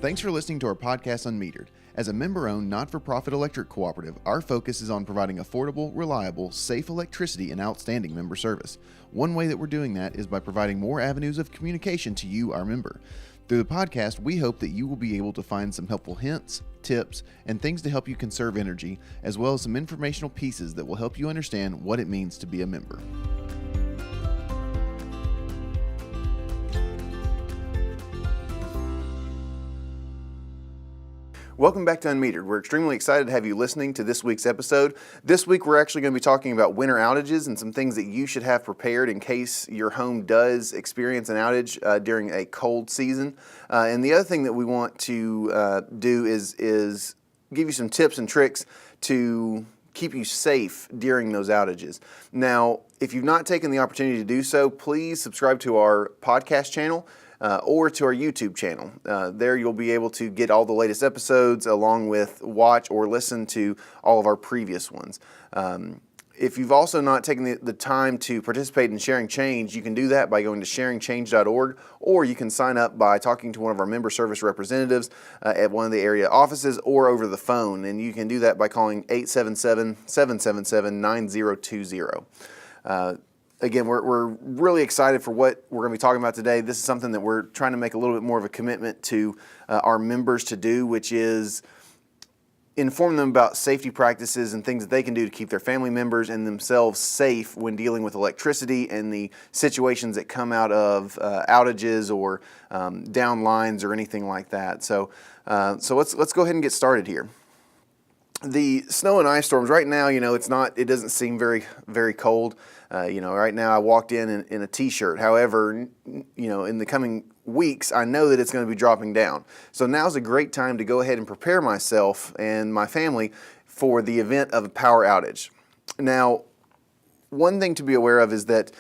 Thanks for listening to our podcast, Unmetered. As a member-owned, not-for-profit electric cooperative, our focus is on providing affordable, reliable, safe electricity and outstanding member service. One way that we're doing that is by providing more avenues of communication to you, our member. Through the podcast, we hope that you will be able to find some helpful hints, tips, and things to help you conserve energy, as well as some informational pieces that will help you understand what it means to be a member. Welcome back to Unmetered. We're extremely excited to have you listening to this week's episode. This week we're actually going to be talking about winter outages and some things that you should have prepared in case your home does experience an outage during a cold season. And the other thing that we want to do is give you some tips and tricks to keep you safe during those outages. Now, if you've not taken the opportunity to do so, please subscribe to our podcast channel. Or to our YouTube channel. There you'll be able to get all the latest episodes along with watch or listen to all of our previous ones. If you've also not taken the time to participate in Sharing Change, you can do that by going to sharingchange.org, or you can sign up by talking to one of our member service representatives at one of the area offices or over the phone, and you can do that by calling 877-777-9020. Again, we're really excited for what we're going to be talking about today. This is something that we're trying to make a little bit more of a commitment to our members to do, which is inform them about safety practices and things that they can do to keep their family members and themselves safe when dealing with electricity and the situations that come out of outages or down lines or anything like that. So let's go ahead and get started here. The snow and ice storms right now, it doesn't seem very, very cold. Right now I walked in a t-shirt. However, in the coming weeks, I know that it's going to be dropping down. So now's a great time to go ahead and prepare myself and my family for the event of a power outage. Now, one thing to be aware of is that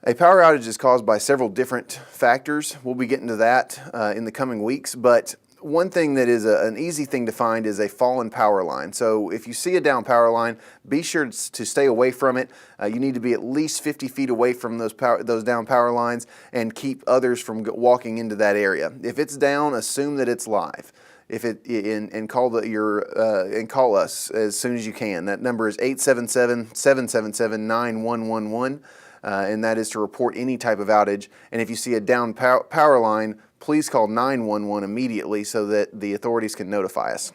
a power outage is caused by several different factors. We'll be getting to that in the coming weeks, but one thing that is an easy thing to find is a fallen power line. So if you see a down power line, be sure to stay away from it. You need to be at least 50 feet away from those down power lines and keep others from walking into that area. If it's down, assume that it's live. Call us as soon as you can. That number is 877-777-9111, and that is to report any type of outage. And if you see a down power line, please call 911 immediately so that the authorities can notify us.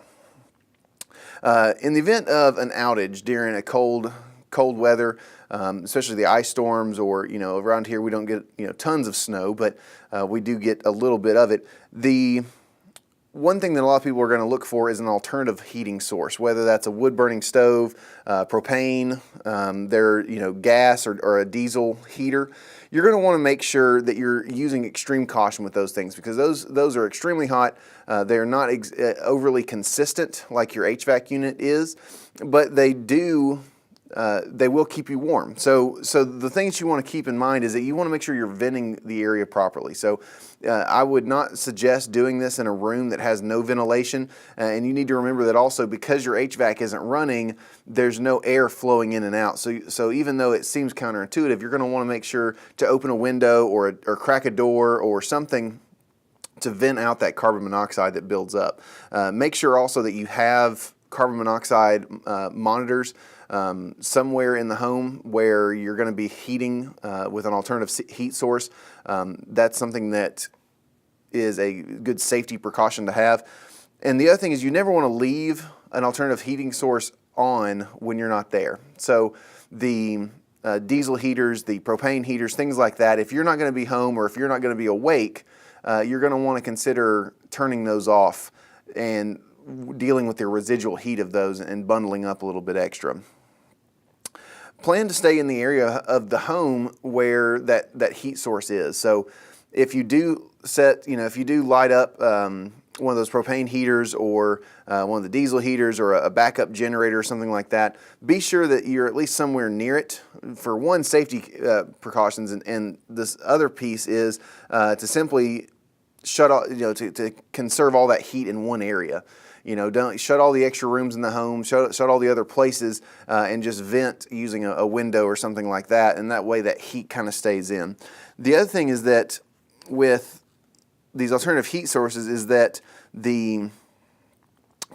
In the event of an outage during a cold weather, especially the ice storms, or around here we don't get tons of snow, but we do get a little bit of it. The one thing that a lot of people are going to look for is an alternative heating source, whether that's a wood-burning stove, propane, gas or a diesel heater. You're going to want to make sure that you're using extreme caution with those things, because those are extremely hot. They're not overly consistent like your HVAC unit is, but they will keep you warm. So the things you want to keep in mind is that you want to make sure you're venting the area properly. So I would not suggest doing this in a room that has no ventilation. And you need to remember that also, because your HVAC isn't running, there's no air flowing in and out. So even though it seems counterintuitive, you're going to want to make sure to open a window or crack a door or something to vent out that carbon monoxide that builds up. Make sure also that you have carbon monoxide monitors somewhere in the home where you're going to be heating with an alternative heat source. That's something that is a good safety precaution to have. And the other thing is, you never want to leave an alternative heating source on when you're not there. So the diesel heaters, the propane heaters, things like that, if you're not going to be home or if you're not going to be awake, you're going to want to consider turning those off and dealing with the residual heat of those and bundling up a little bit extra. Plan to stay in the area of the home where that heat source is. So if you do light up one of those propane heaters or one of the diesel heaters or a backup generator or something like that, be sure that you're at least somewhere near it for one, safety precautions, and this other piece is to simply shut off, to conserve all that heat in one area. Don't shut all the extra rooms in the home, shut all the other places, and just vent using a window or something like that, and that way that heat kind of stays in. The other thing is that with these alternative heat sources is that the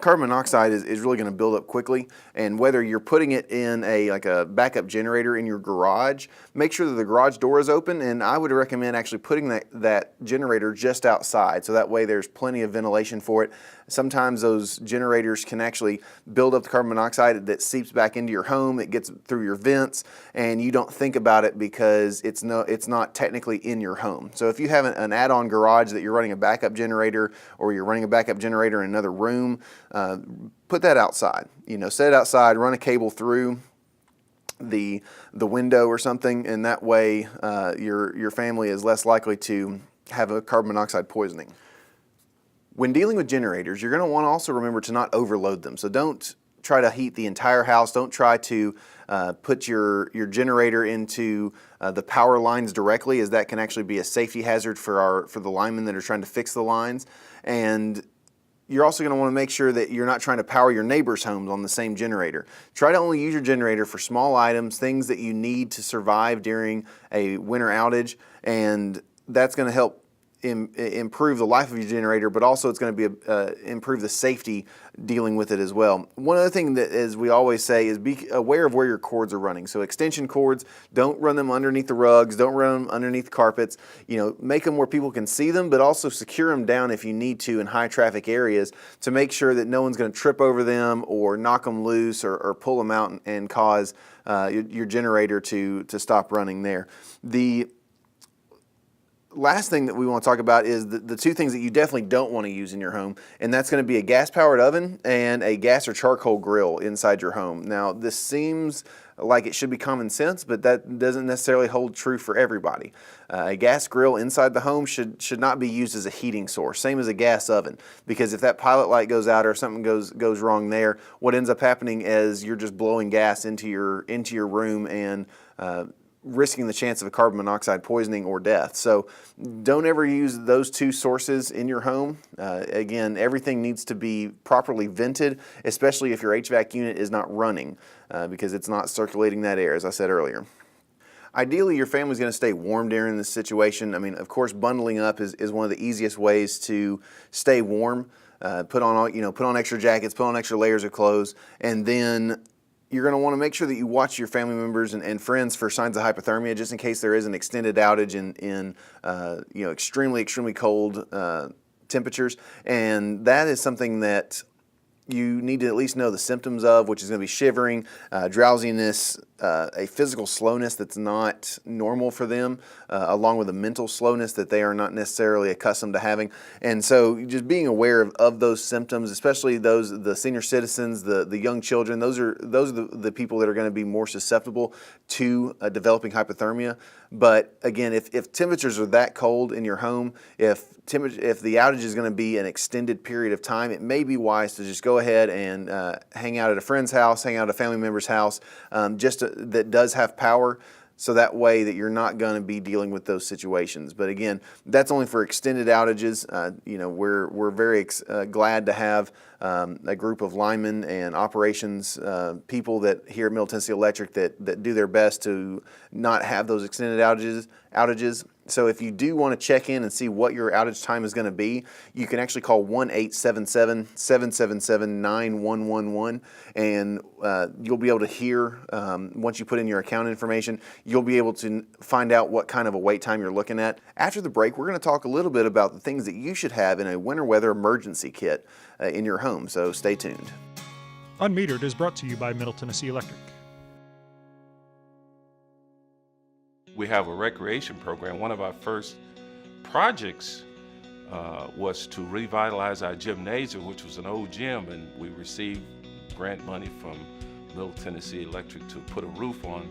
carbon monoxide is really going to build up quickly, and whether you're putting it in like a backup generator in your garage, make sure that the garage door is open, and I would recommend actually putting that generator just outside, so that way there's plenty of ventilation for it. Sometimes those generators can actually build up the carbon monoxide that seeps back into your home. It gets through your vents, and you don't think about it because it's not technically in your home. So if you have an add-on garage that you're running a backup generator, or you're running a backup generator in another room, put that outside. Set it outside, run a cable through the window or something, and that way your family is less likely to have a carbon monoxide poisoning. When dealing with generators, you're going to want to also remember to not overload them. So don't try to heat the entire house. Don't try to put your generator into the power lines directly, as that can actually be a safety hazard for the linemen that are trying to fix the lines. And you're also going to want to make sure that you're not trying to power your neighbors' homes on the same generator. Try to only use your generator for small items, things that you need to survive during a winter outage, and that's going to help improve the life of your generator, but also it's going to be improve the safety dealing with it as well. One other thing that, as we always say, is be aware of where your cords are running. So extension cords, don't run them underneath the rugs, don't run them underneath the carpets. Make them where people can see them, but also secure them down if you need to in high traffic areas, to make sure that no one's going to trip over them or knock them loose or pull them out and cause your generator to stop running there. The last thing that we want to talk about is the two things that you definitely don't want to use in your home, and that's going to be a gas-powered oven and a gas or charcoal grill inside your home. Now, this seems like it should be common sense, but that doesn't necessarily hold true for everybody. A gas grill inside the home should not be used as a heating source, same as a gas oven, because if that pilot light goes out or something goes wrong there, what ends up happening is you're just blowing gas into your room and risking the chance of a carbon monoxide poisoning or death. So don't ever use those two sources in your home. Again, everything needs to be properly vented, especially if your HVAC unit is not running, because it's not circulating that air, as I said earlier. Ideally, your family's going to stay warm during this situation. I mean, of course, bundling up is one of the easiest ways to stay warm. Put on extra jackets, put on extra layers of clothes, and then you're going to want to make sure that you watch your family members and friends for signs of hypothermia, just in case there is an extended outage in extremely cold temperatures. And that is something that you need to at least know the symptoms of, which is going to be shivering, drowsiness, a physical slowness that's not normal for them, along with a mental slowness that they are not necessarily accustomed to having. And so just being aware of those symptoms, especially the senior citizens, the young children, those are the people that are going to be more susceptible to developing hypothermia. But again, if temperatures are that cold in your home, if the outage is going to be an extended period of time, it may be wise to just go ahead and hang out at a friend's house, hang out at a family member's house, that does have power, so that way that you're not going to be dealing with those situations. But again, that's only for extended outages. We're very glad to have a group of linemen and operations people that here at Middle Tennessee Electric that do their best to not have those extended outages. So if you do want to check in and see what your outage time is going to be, you can actually call 1-877-777-9111, and you'll be able to hear, once you put in your account information, you'll be able to find out what kind of a wait time you're looking at. After the break, we're going to talk a little bit about the things that you should have in a winter weather emergency kit in your home, so stay tuned. Unmetered is brought to you by Middle Tennessee Electric. We have a recreation program. One of our first projects was to revitalize our gymnasium, which was an old gym, and we received grant money from Middle Tennessee Electric to put a roof on.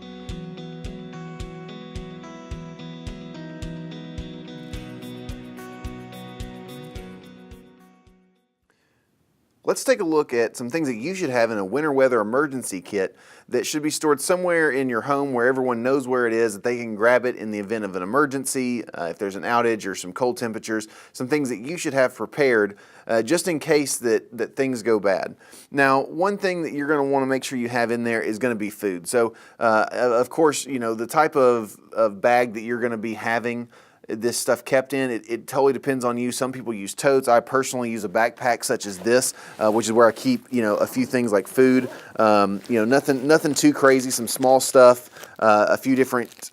Let's take a look at some things that you should have in a winter weather emergency kit that should be stored somewhere in your home where everyone knows where it is, that they can grab it in the event of an emergency, if there's an outage or some cold temperatures, some things that you should have prepared just in case that things go bad. Now, one thing that you're going to want to make sure you have in there is going to be food. So, of course, the type of bag that you're going to be having this stuff kept in. It totally depends on you. Some people use totes. I personally use a backpack such as this, which is where I keep, a few things like food. Nothing too crazy. Some small stuff, a few different,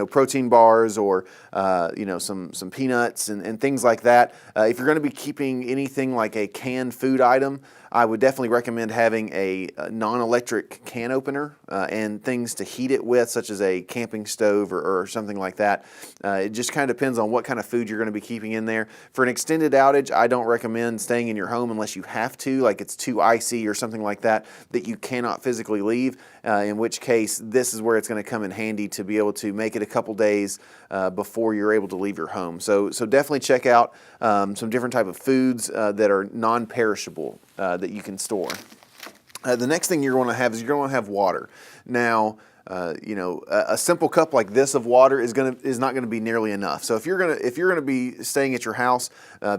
protein bars or, some peanuts and things like that. If you're going to be keeping anything like a canned food item, I would definitely recommend having a non-electric can opener and things to heat it with, such as a camping stove or something like that. It just kind of depends on what kind of food you're going to be keeping in there. For an extended outage, I don't recommend staying in your home unless you have to, like it's too icy or something like that you cannot physically leave, in which case this is where it's going to come in handy to be able to make it a couple days before you're able to leave your home. So definitely check out some different type of foods that are non-perishable that you can store. The next thing you're going to have is you're going to have water. Now, a simple cup like this of water is not going to be nearly enough. So if you're going to be staying at your house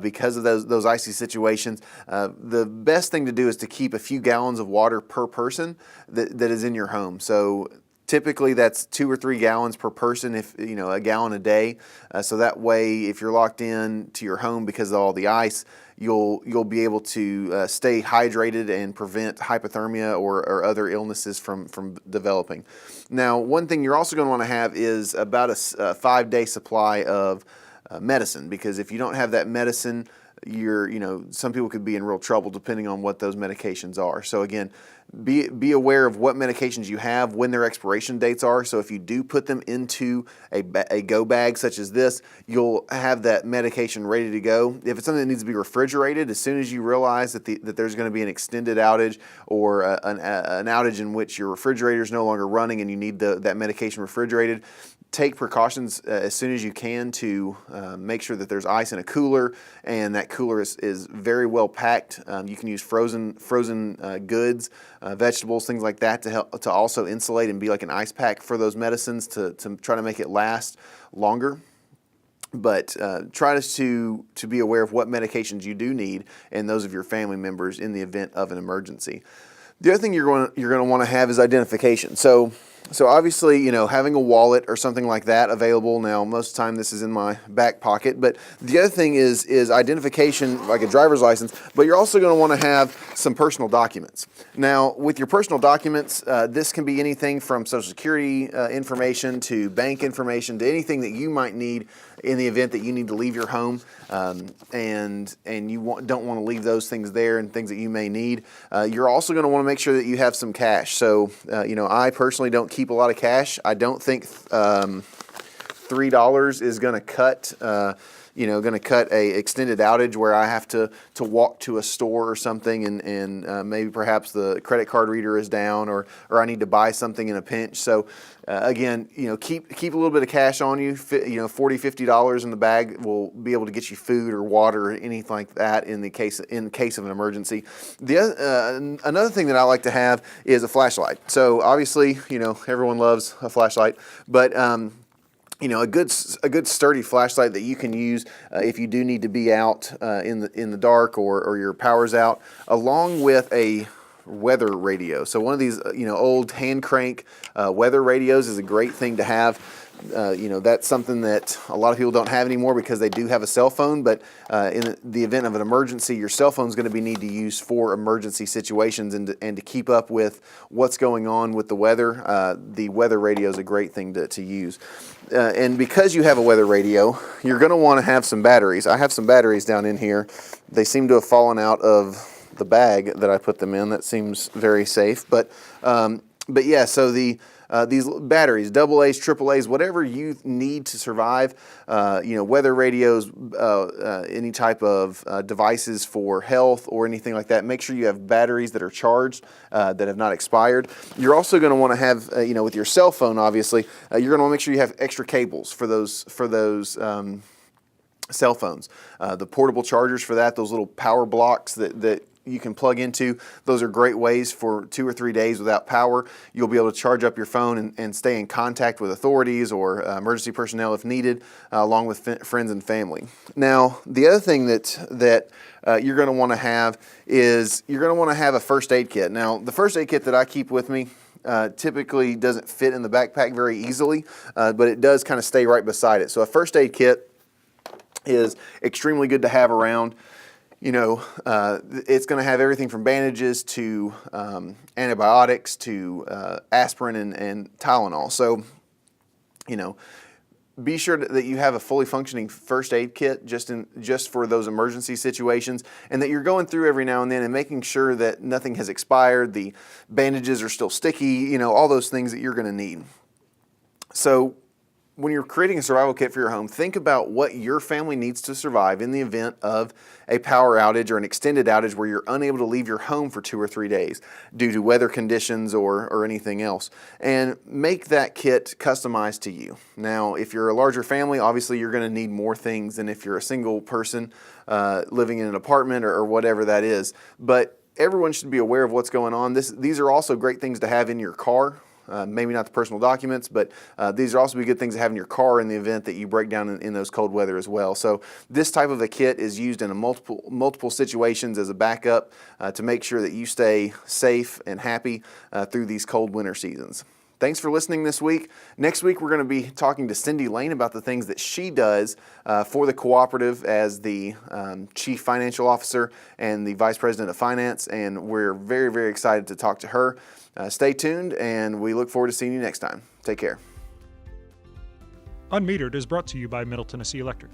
because of those icy situations, the best thing to do is to keep a few gallons of water per person that is in your home. So typically that's 2 or 3 gallons per person, if a gallon a day. So that way, if you're locked in to your home because of all the ice, you'll be able to stay hydrated and prevent hypothermia or other illnesses from developing. Now, one thing you're also going to want to have is about a 5-day supply of medicine, because if you don't have that medicine, some people could be in real trouble depending on what those medications are. So again, be aware of what medications you have, when their expiration dates are. So if you do put them into a go bag such as this, you'll have that medication ready to go. If it's something that needs to be refrigerated, as soon as you realize that there's going to be an extended outage or an outage in which your refrigerator is no longer running and you need that medication refrigerated, take precautions as soon as you can to make sure that there's ice in a cooler, and that cooler is very well packed. You can use frozen goods, vegetables, things like that to also insulate and be like an ice pack for those medicines to try to make it last longer. But try to be aware of what medications you do need and those of your family members in the event of an emergency. The other thing you're going to want to have is identification. So obviously, having a wallet or something like that available. Now, most of the time this is in my back pocket, but the other thing is identification, like a driver's license, but you're also going to want to have some personal documents. Now, with your personal documents, this can be anything from Social Security information to bank information to anything that you might need in the event that you need to leave your home, and you don't want to leave those things there and things that you may need. You're also going to want to make sure that you have some cash. So, I personally don't keep a lot of cash. I don't think $3 is going to cut a extended outage where I have to walk to a store or something and maybe perhaps the credit card reader is down or I need to buy something in a pinch. So again, keep a little bit of cash on you. $40, $50 in the bag will be able to get you food or water or anything like that in case of an emergency. Another thing that I like to have is a flashlight. So obviously, everyone loves a flashlight, but a good sturdy flashlight that you can use if you do need to be out in the dark or your power's out, along with a weather radio. So one of these old hand crank weather radios is a great thing to have. That's something that a lot of people don't have anymore because they do have a cell phone, but in the event of an emergency, your cell phone is going to need to use for emergency situations and to keep up with what's going on with the weather. The weather radio is a great thing to use. And because you have a weather radio, you're going to want to have some batteries. I have some batteries down in here. They seem to have fallen out of the bag that I put them in. That seems very safe. But yeah, so these batteries, AA's, AAA's, whatever you need to survive, weather radios, any type of devices for health or anything like that, make sure you have batteries that are charged, that have not expired. You're also going to want to have, with your cell phone, obviously, you're going to want to make sure you have extra cables for those cell phones. The portable chargers for that, those little power blocks that you can plug into, those are great ways for 2 or 3 days without power. You'll be able to charge up your phone and stay in contact with authorities or emergency personnel if needed, along with friends and family. Now, the other thing that you're going to want to have is you're going to want to have a first aid kit. Now, the first aid kit that I keep with me typically doesn't fit in the backpack very easily, but it does kind of stay right beside it. So a first aid kit is extremely good to have around. You know, it's going to have everything from bandages to antibiotics to aspirin and Tylenol. So, you know, be sure that you have a fully functioning first aid kit just for those emergency situations, and that you're going through every now and then and making sure that nothing has expired, the bandages are still sticky, you know, all those things that you're going to need. So when you're creating a survival kit for your home, think about what your family needs to survive in the event of a power outage or an extended outage where you're unable to leave your home for 2 or 3 days due to weather conditions or anything else. And make that kit customized to you. Now, if you're a larger family, obviously you're going to need more things than if you're a single person living in an apartment or whatever that is. But everyone should be aware of what's going on. These are also great things to have in your car. Maybe not the personal documents, but these are also be good things to have in your car in the event that you break down in those cold weather as well. So this type of a kit is used in multiple situations as a backup to make sure that you stay safe and happy through these cold winter seasons. Thanks for listening this week. Next week, we're going to be talking to Cindy Lane about the things that she does for the cooperative as the Chief Financial Officer and the Vice President of Finance, and we're very, very excited to talk to her. Stay tuned, and we look forward to seeing you next time. Take care. Unmetered is brought to you by Middle Tennessee Electric.